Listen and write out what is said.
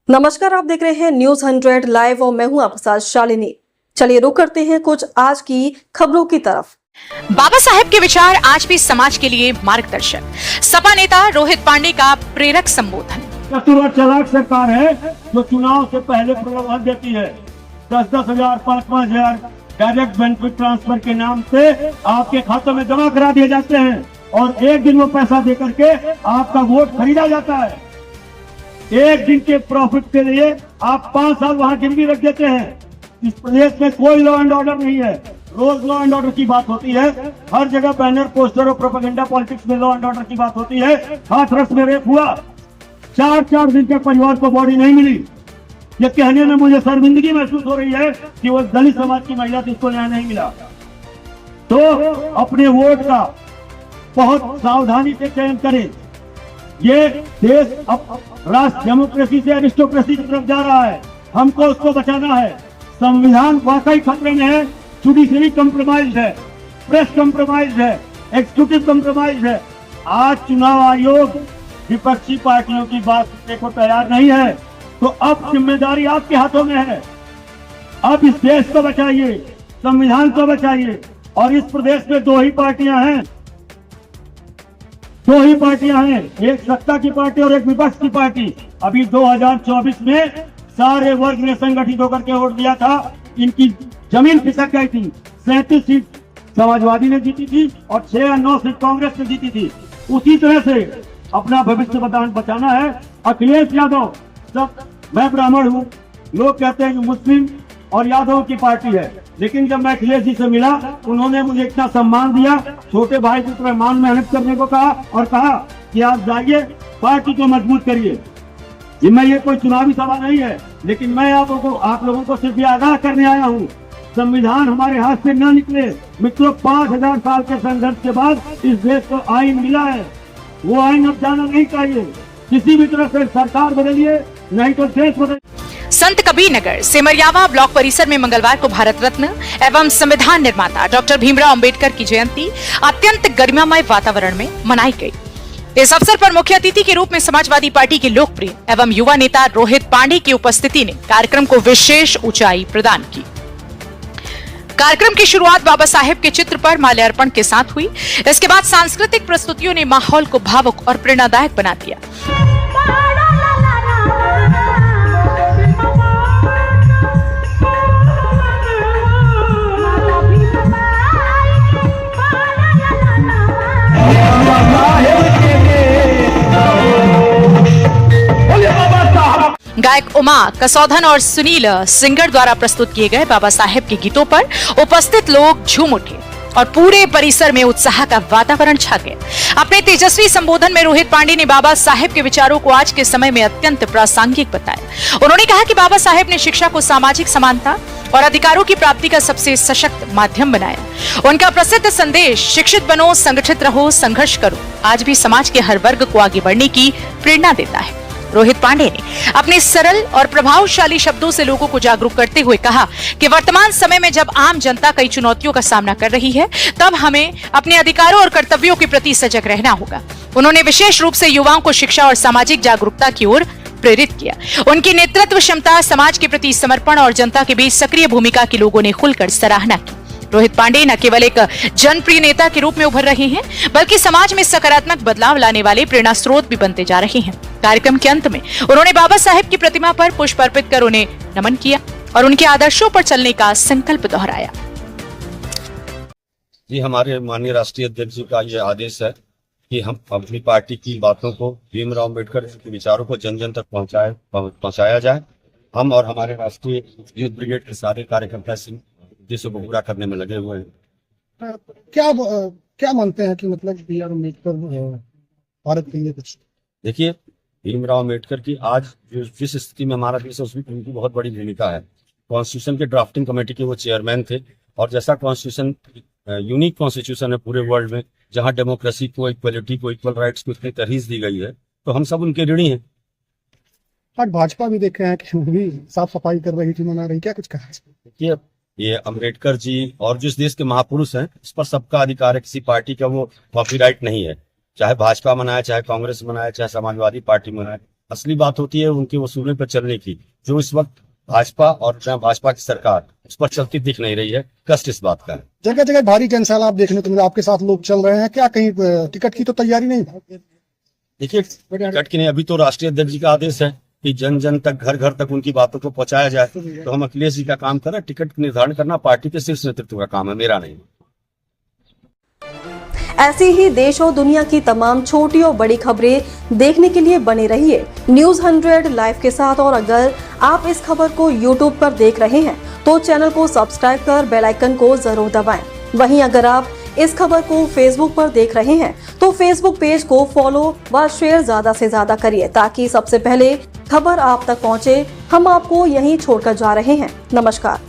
नमस्कार, आप देख रहे हैं न्यूज 100 लाइव और मैं हूं आपके साथ शालिनी। चलिए रुक करते हैं कुछ आज की खबरों की तरफ। बाबा साहेब के विचार आज भी समाज के लिए मार्गदर्शक। सपा नेता रोहित पांडे का प्रेरक संबोधन। चतुर और चालाक सरकार है जो चुनाव से पहले प्रलोभन देती है। 10-10 हजार 5-5 हजार डायरेक्ट बेनिफिट ट्रांसफर के नाम से आपके खातों में जमा करा दिए जाते हैं और एक दिन वो पैसा दे करके आपका वोट खरीदा जाता है। एक दिन के प्रॉफिट के लिए आप 5 साल वहां गिरवी रख देते हैं। इस प्रदेश में कोई लॉ एंड ऑर्डर नहीं है। रोज लॉ एंड ऑर्डर की बात होती है, हर जगह बैनर पोस्टर और प्रोपेगेंडा पॉलिटिक्स में लॉ एंड ऑर्डर की बात होती है। हाथरस में रेप हुआ, 4 दिन के परिवार को बॉडी नहीं मिली। ये कहने में मुझे शर्मिंदगी महसूस हो रही है कि वो दलित समाज की महिला थी, उसको न्याय नहीं मिला। तो अपने वोट का बहुत सावधानी से चयन करें। ये देश अब राष्ट्र डेमोक्रेसी से एरिस्टोक्रेसी की तरफ जा रहा है, हमको उसको बचाना है। संविधान वाकई खतरे में है, जुडिशरी कॉम्प्रोमाइज है, प्रेस कॉम्प्रोमाइज है, एग्जीक्यूटिव कॉम्प्रोमाइज है। आज चुनाव आयोग विपक्षी पार्टियों की बात सुनने को तैयार नहीं है, तो अब जिम्मेदारी आपके हाथों में है। अब इस देश को बचाइए, संविधान को बचाइए। और इस प्रदेश में दो ही पार्टियां हैं, एक सत्ता की पार्टी और एक विपक्ष की पार्टी। अभी 2024 में सारे वर्ग ने संगठित होकर के वोट दिया था, इनकी जमीन खिसक गई थी। 37 सीट समाजवादी ने जीती थी और 6 या 9 सीट कांग्रेस ने जीती थी। उसी तरह से अपना भविष्य बचाना है। अखिलेश यादव, सब मैं ब्राह्मण हूँ, लोग कहते हैं कि मुस्लिम और यादव की पार्टी है, लेकिन जब मैं अखिलेश जी से मिला, उन्होंने मुझे इतना सम्मान दिया, छोटे भाई की तरह मान मेहनत करने को कहा और कहा कि आप जाइए पार्टी को मजबूत करिए। ये कोई चुनावी सभा नहीं है, लेकिन मैं आप लोगों को सिर्फ ये आगाह करने आया हूँ, संविधान हमारे हाथ से न निकले। मित्रों, 5000 साल के संघर्ष के बाद इस देश को आईन मिला है, वो आईन अब जाना नहीं चाहिए। किसी भी तरह से सरकार बदलिए, नहीं तो देश बदलिए। संत कबीर नगर सिमरियावा ब्लॉक परिसर में मंगलवार को भारत रत्न एवं संविधान निर्माता डॉक्टर भीमराव अंबेडकर की जयंती अत्यंत गरिमामय वातावरण में मनाई गई। इस अवसर पर मुख्य अतिथि के रूप में समाजवादी पार्टी के लोकप्रिय एवं युवा नेता रोहित पांडे की उपस्थिति ने कार्यक्रम को विशेष ऊंचाई प्रदान की। कार्यक्रम की शुरुआत बाबा साहेब के चित्र पर माल्यार्पण के साथ हुई। इसके बाद सांस्कृतिक प्रस्तुतियों ने माहौल को भावुक और प्रेरणादायक बना दिया। गायक उमा कसौधन और सुनील सिंगर द्वारा प्रस्तुत किए गए बाबा साहेब के गीतों पर उपस्थित लोग झूम उठे और पूरे परिसर में उत्साह का वातावरण छा गया। अपने तेजस्वी संबोधन में रोहित पांडे ने बाबा साहेब के विचारों को आज के समय में अत्यंत प्रासंगिक बताया। उन्होंने कहा कि बाबा साहेब ने शिक्षा को सामाजिक समानता और अधिकारों की प्राप्ति का सबसे सशक्त माध्यम बनाया। उनका प्रसिद्ध संदेश शिक्षित बनो, संगठित रहो, संघर्ष करो आज भी समाज के हर वर्ग को आगे बढ़ने की प्रेरणा देता है। रोहित पांडे ने अपने सरल और प्रभावशाली शब्दों से लोगों को जागरूक करते हुए कहा कि वर्तमान समय में जब आम जनता कई चुनौतियों का सामना कर रही है, तब हमें अपने अधिकारों और कर्तव्यों के प्रति सजग रहना होगा। उन्होंने विशेष रूप से युवाओं को शिक्षा और सामाजिक जागरूकता की ओर प्रेरित किया। उनकी नेतृत्व क्षमता, समाज के प्रति समर्पण और जनता के बीच सक्रिय भूमिका की लोगों ने खुलकर सराहना की। रोहित पांडे न केवल एक जनप्रिय नेता के रूप में उभर रहे हैं, बल्कि समाज में सकारात्मक बदलाव लाने वाले प्रेरणा स्रोत भी बनते जा रहे हैं। कार्यक्रम के अंत में उन्होंने बाबा साहेब की प्रतिमा पर पुष्प अर्पित कर उन्हें नमन किया और उनके आदर्शों पर चलने का संकल्प दोहराया। जी, हमारे माननीय राष्ट्रीय अध्यक्ष जी का ये आदेश है कि हम अपनी पार्टी की बातों को, भीमराव अम्बेडकर के विचारों को जन जन तक पहुंचाया जाए। हम और हमारे राष्ट्रीय यूथ ब्रिगेड के सारे कार्यकर्ता उद्देश्यों को पूरा करने में लगे हुए हैं। क्या मानते हैं कि मतलब बी आर अम्बेडकर भारत के लिए कुछ? देखिए, भीमराव अम्बेडकर की आज जिस स्थिति में हमारा देश है, उसमें उनकी बहुत बड़ी भूमिका है। कॉन्स्टिट्यूशन के ड्राफ्टिंग कमेटी के वो चेयरमैन थे और जैसा कॉन्स्टिट्यूशन यूनिक कॉन्स्टिट्यूशन है पूरे वर्ल्ड में, जहां डेमोक्रेसी को, इक्वलिटी को, इक्वल राइट्स को इतनी तरहीज दी गई है, तो हम सब उनके ऋणी हैं। आज भाजपा भी देख रहे हैं कि भी साफ सफाई कर रही थी, मना रही, क्या कुछ कहा? देखिए, ये अम्बेडकर जी और जिस देश के महापुरुष हैं, इस पर सबका अधिकार है, किसी पार्टी का वो कॉपीराइट नहीं है। चाहे भाजपा मनाए, चाहे कांग्रेस मनाए, चाहे समाजवादी पार्टी मनाए, असली बात होती है उनके वसूले पर चलने की, जो इस वक्त भाजपा और भाजपा की सरकार उस पर चलती दिख नहीं रही है। कष्ट इस बात का है। जगह जगह भारी जनसैलाब देखने को मिला, आपके साथ लोग चल रहे हैं, क्या कहीं टिकट की तो तैयारी नहीं? देखिए, टिकट की नहीं, अभी तो राष्ट्रीय अध्यक्ष जी का आदेश है कि जन जन तक, घर घर तक उनकी बातों को पहुंचाया जाए। तो हम अखिलेश जी का काम करें, टिकट निर्धारण करना पार्टी के शीर्ष नेतृत्व का काम है, मेरा नहीं। ऐसी ही देश और दुनिया की तमाम छोटी और बड़ी खबरें देखने के लिए बने रहिए न्यूज़ 100 लाइव के साथ। और अगर आप इस खबर को YouTube पर देख रहे हैं तो चैनल को सब्सक्राइब कर बेल आइकन को जरूर दबाएं। वहीं अगर आप इस खबर को Facebook पर देख रहे हैं तो Facebook पेज को फॉलो व शेयर ज्यादा से ज्यादा करिए ताकि सबसे पहले खबर आप तक पहुंचे। हम आपको यहीं छोड़कर जा रहे हैं। नमस्कार।